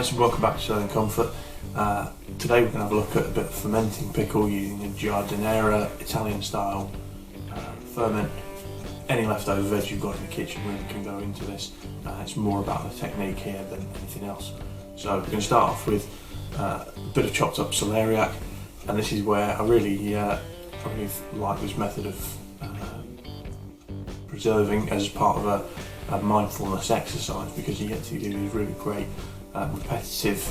guys, and welcome back to Sowing Comfort. Today we're going to have a look at a bit of fermenting pickle using a Giardinera Italian style ferment. Any leftover veg you've got in the kitchen really can go into this. It's more about the technique here than anything else. So we're going to start off with a bit of chopped up celeriac, and this is where I really like this method of preserving as part of a mindfulness exercise, because you get to do these really great repetitive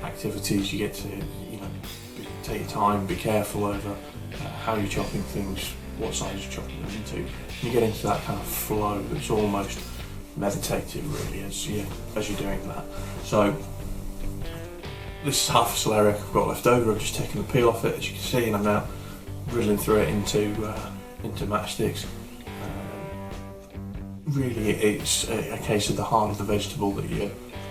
activities. You get to take your time, be careful over how you're chopping things, what size you're chopping them into. You get into that kind of flow that's almost meditative really as you're doing that. So this is half a celeriac I've got left over. I've just taken the peel off it, as you can see, and I'm now riddling through it into matchsticks. Really, it's a case of the harder the vegetable that you're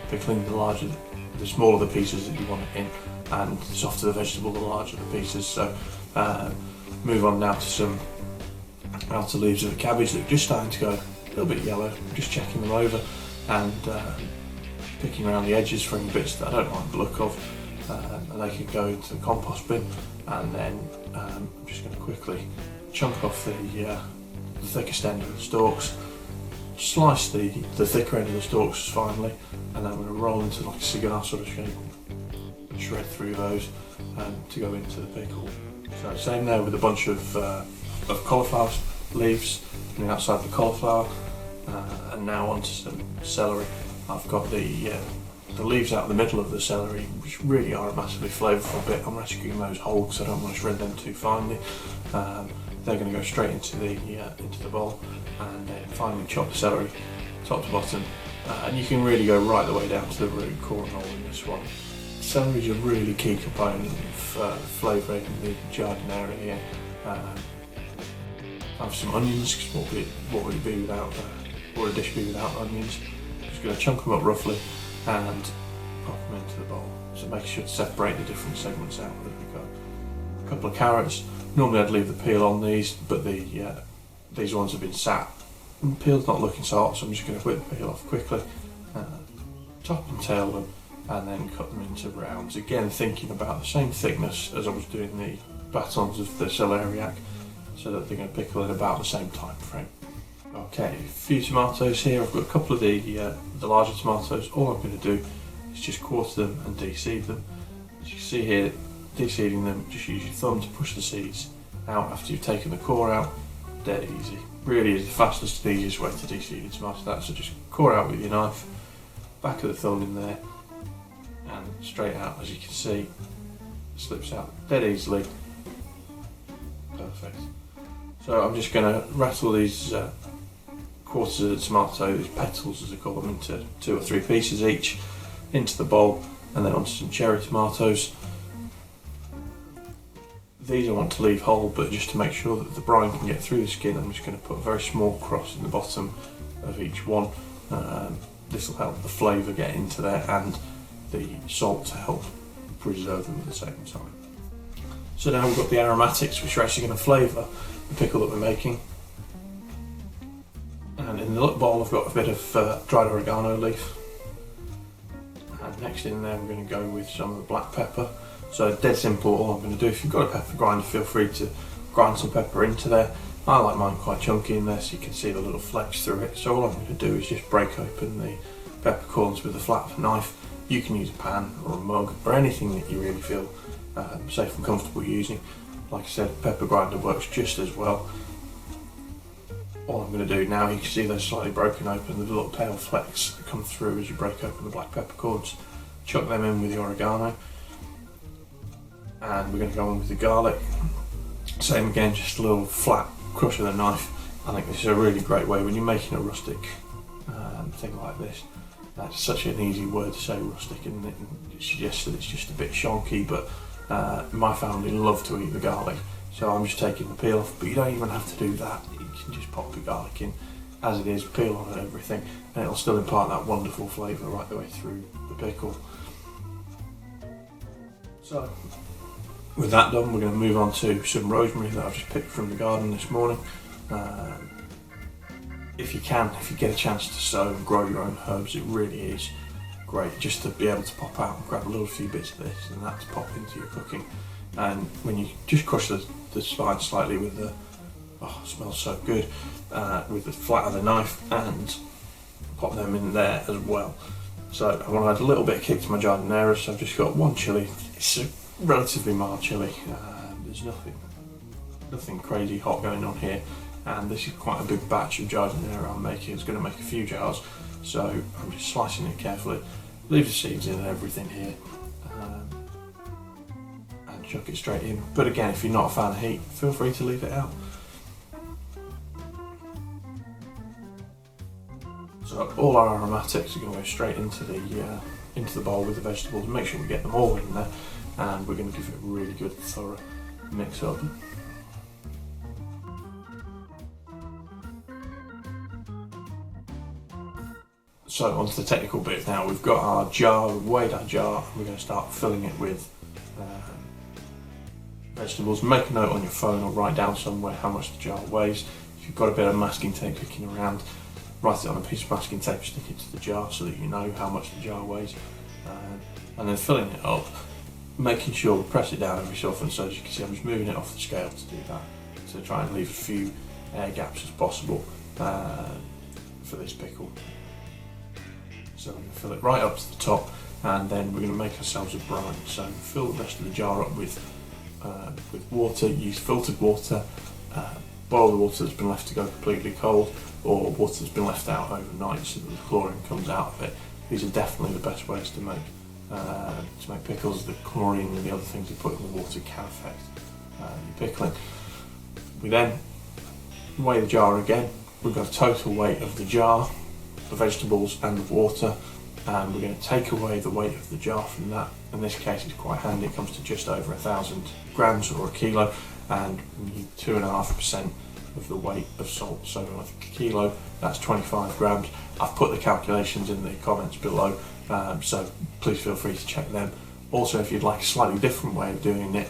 pickling, the smaller the pieces that you want it in, and the softer the vegetable, the larger the pieces. So move on now to some outer leaves of a cabbage that are just starting to go a little bit yellow. Just checking them over and picking around the edges for any bits that I don't like the look of, and they can go into the compost bin. And then I'm just going to quickly chunk off the thickest end of the stalks, slice the thicker end of the stalks finally, and then I'm going to roll into like a cigar sort of shape and shred through those to go into the pickle. So same there with a bunch of cauliflower leaves from the outside of the cauliflower, and now onto some celery. I've got the leaves out of the middle of the celery, which really are a massively flavourful bit. I'm rescuing those whole because I don't want to shred them too finely. They're going to go straight into the bowl, and then finally chop the celery top to bottom, and you can really go right the way down to the root, core and all in this one. Celery is a really key component of flavouring the Giardinera here. Have some onions, because what would it be without, what would a dish be without onions? Just going to chunk them up roughly and pop them into the bowl. So make sure to separate the different segments out. There we go. A couple of carrots. Normally I'd leave the peel on these, but these ones have been sat. And the peel's not looking so hot, so I'm just going to whip the peel off quickly, top and tail them, and then cut them into rounds. Again, thinking about the same thickness as I was doing the batons of the celeriac, so that they're going to pickle in about the same time frame. Okay, a few tomatoes here. I've got a couple of the larger tomatoes. All I'm going to do is just quarter them and de-seed them. As you can see here, de-seeding them, just use your thumb to push the seeds out after you've taken the core out. Dead easy. Really is the fastest and easiest way to de-seed a tomato. So just core out with your knife, back of the thumb in there, and straight out. As you can see, slips out dead easily. Perfect. So I'm just going to rattle these quarters of the tomato, these petals as I call them, into 2 or 3 pieces each, into the bowl, and then onto some cherry tomatoes. These I want to leave whole, but just to make sure that the brine can get through the skin, I'm just going to put a very small cross in the bottom of each one. This will help the flavour get into there, and the salt to help preserve them at the same time. So now we've got the aromatics, which are actually going to flavour the pickle that we're making. And in the little bowl I've got a bit of dried oregano leaf. And next in there we're going to go with some of the black pepper. So dead simple, all I'm going to do, if you've got a pepper grinder, feel free to grind some pepper into there. I like mine quite chunky in there so you can see the little flecks through it. So all I'm going to do is just break open the peppercorns with a flat knife. You can use a pan or a mug or anything that you really feel safe and comfortable using. Like I said, pepper grinder works just as well. All I'm going to do now, you can see those slightly broken open, the little pale flecks that come through as you break open the black peppercorns. Chuck them in with the oregano. And we're going to go on with the garlic. Same again, just a little flat crush with a knife. I think this is a really great way when you're making a rustic thing like this. That's such an easy word to say, rustic, and it suggests that it's just a bit shonky, but my family love to eat the garlic. So I'm just taking the peel off, but you don't even have to do that. You can just pop the garlic in as it is, peel on and everything, and it'll still impart that wonderful flavour right the way through the pickle. So with that done, we're going to move on to some rosemary that I've just picked from the garden this morning. If you get a chance to sow and grow your own herbs, it really is great just to be able to pop out and grab a little few bits of this and that to pop into your cooking. And when you just crush the spine slightly with the, oh, it smells so good, with the flat of the knife, and pop them in there as well. So I want to add a little bit of kick to my Giardinera, so I've just got one chilli. It's a relatively mild chilli. There's nothing crazy hot going on here, and this is quite a big batch of Giardinera I'm making. It's going to make a few jars, so I'm just slicing it carefully. Leave the seeds in and everything here, and chuck it straight in. But again, if you're not a fan of heat, feel free to leave it out. So all our aromatics are going to go straight into the bowl with the vegetables. Make sure we get them all in there, and we're going to give it a really good thorough mix up. So onto the technical bit now. We've got our jar, we've weighed our jar, and we're going to start filling it with vegetables. Make a note on your phone or write down somewhere how much the jar weighs. If you've got a bit of masking tape kicking around, write it on a piece of masking tape, stick it to the jar so that you know how much the jar weighs, and then filling it up, making sure we press it down every so often. So as you can see, I'm just moving it off the scale to do that, to try and leave as few air gaps as possible for this pickle. So I'm going to fill it right up to the top, and then we're going to make ourselves a brine. So fill the rest of the jar up with water. Use filtered water. Boil the water that's been left to go completely cold, or water that's been left out overnight so that the chlorine comes out of it. These are definitely the best ways to make pickles. The chlorine and the other things you put in the water can affect your pickling. We then weigh the jar again. We've got a total weight of the jar, the vegetables and the water, and we're going to take away the weight of the jar from that. In this case it's quite handy, it comes to just over 1,000 grams or a kilo, and we need 2.5% of the weight of salt. So like a kilo, that's 25 grams. I've put the calculations in the comments below, so please feel free to check them. Also, if you'd like a slightly different way of doing it,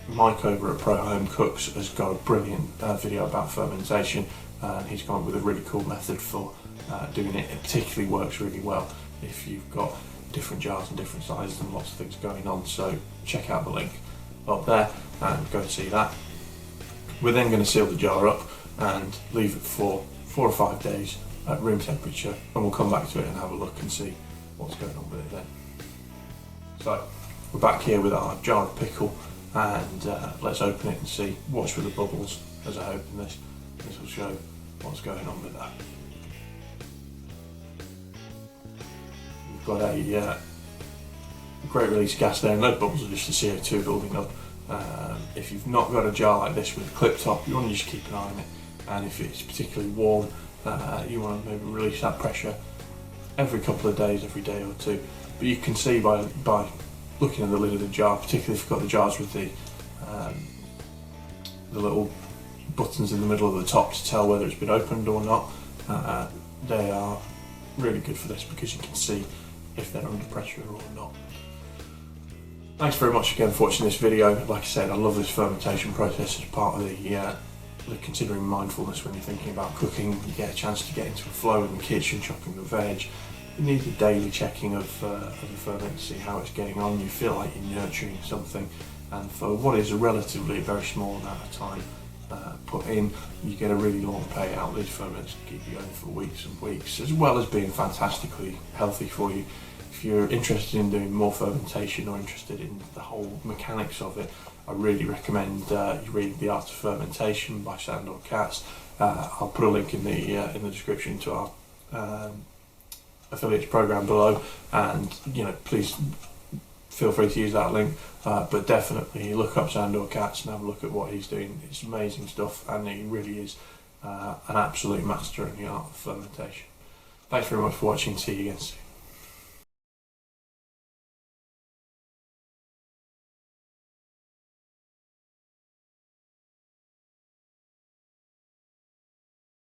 Mike over at Pro Home Cooks has got a brilliant video about fermentation, and he's come up with a really cool method for doing it. It particularly works really well if you've got different jars and different sizes and lots of things going on. So check out the link up there and go and see that. We're then going to seal the jar up and leave it for 4 or 5 days at room temperature, and we'll come back to it and have a look and see what's going on with it then. So we're back here with our jar of pickle, and let's open it and see. Watch for the bubbles as I open this. This will show what's going on with that. We've got a great release gas there, and those bubbles are just the CO2 building up. If you've not got a jar like this with a clip top, you want to just keep an eye on it, and if it's particularly warm, you want to maybe release that pressure every couple of days, every day or two. But you can see by looking at the lid of the jar, particularly if you've got the jars with the little buttons in the middle of the top to tell whether it's been opened or not, they are really good for this because you can see if they're under pressure or not. Thanks very much again for watching this video. Like I said, I love this fermentation process as part of the considering mindfulness when you're thinking about cooking. You get a chance to get into a flow in the kitchen, chopping the veg. You need a daily checking of the ferment to see how it's getting on. You feel like you're nurturing something, and for what is a relatively very small amount of time put in, you get a really long payout. These ferments keep you going for weeks and weeks, as well as being fantastically healthy for you. If you're interested in doing more fermentation or interested in the whole mechanics of it, I really recommend you read The Art of Fermentation by Sandor Katz. I'll put a link in the description to our affiliates program below, and please feel free to use that link. But definitely look up Sandor Katz and have a look at what he's doing. It's amazing stuff, and he really is an absolute master in the art of fermentation. Thanks very much for watching. See you again soon.